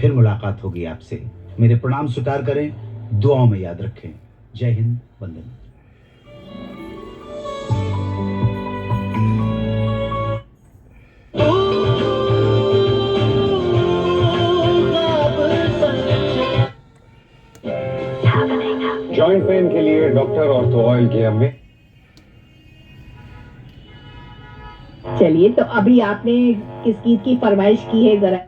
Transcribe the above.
फिर मुलाकात होगी आपसे। मेरे प्रणाम स्वीकार करें, दुआओं में याद रखें। जय हिंद, वंदे मातरम। जॉइंट पेन के लिए डॉक्टर ऑर्थो ऑयल की हमें। चलिए, तो अभी आपने किस गीत की फरमाइश की है जरा